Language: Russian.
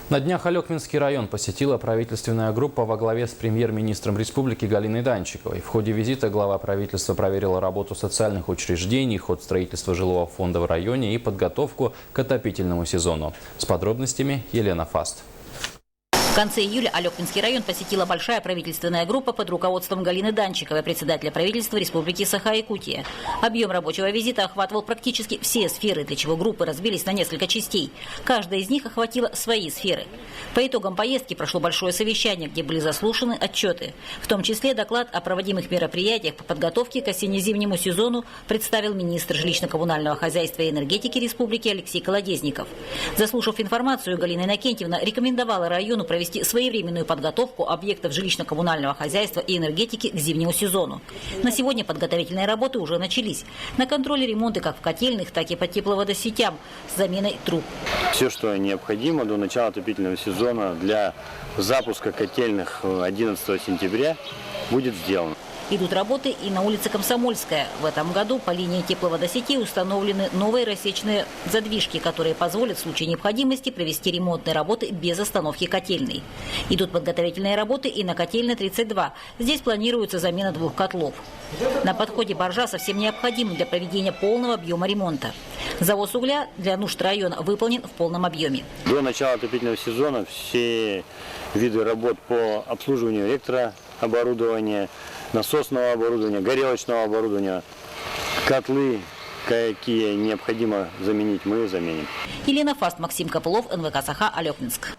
На днях Алекминский район посетила правительственная группа во главе с премьер-министром республики Галиной Данчиковой. В ходе визита глава правительства проверила работу социальных учреждений, ход строительства жилого фонда в районе и подготовку к отопительному сезону. С подробностями Елена Фаст. В конце июля Алекминский район посетила большая правительственная группа под руководством Галины Данчиковой, председателя правительства Республики Саха-Якутия. Объем рабочего визита охватывал практически все сферы, для чего группы разбились на несколько частей. Каждая из них охватила свои сферы. По итогам поездки прошло большое совещание, где были заслушаны отчеты. В том числе доклад о проводимых мероприятиях по подготовке к осенне-зимнему сезону представил министр жилищно-коммунального хозяйства и энергетики Республики Алексей Колодезников. Заслушав информацию, Галина Иннокентьевна рекомендовала району провести своевременную подготовку объектов жилищно-коммунального хозяйства и энергетики к зимнему сезону. На сегодня подготовительные работы уже начались. На контроле ремонты как в котельных, так и по тепловодосетям с заменой труб. Все, что необходимо до начала отопительного сезона для запуска котельных 11 сентября, будет сделано. Идут работы и на улице Комсомольская. В этом году по линии тепловодосетей установлены новые рассечные задвижки, которые позволят в случае необходимости провести ремонтные работы без остановки котельной. Идут подготовительные работы и на котельной 32. Здесь планируется замена 2 котлов. На подходе боржа совсем необходим для проведения полного объема ремонта. Завоз угля для нужд района выполнен в полном объеме. До начала отопительного сезона все виды работ по обслуживанию электрооборудования, насосного оборудования, горелочного оборудования, котлы, какие необходимо заменить, мы заменим. Елена Фаст, Максим Копылов, НВК Саха, Алекминск.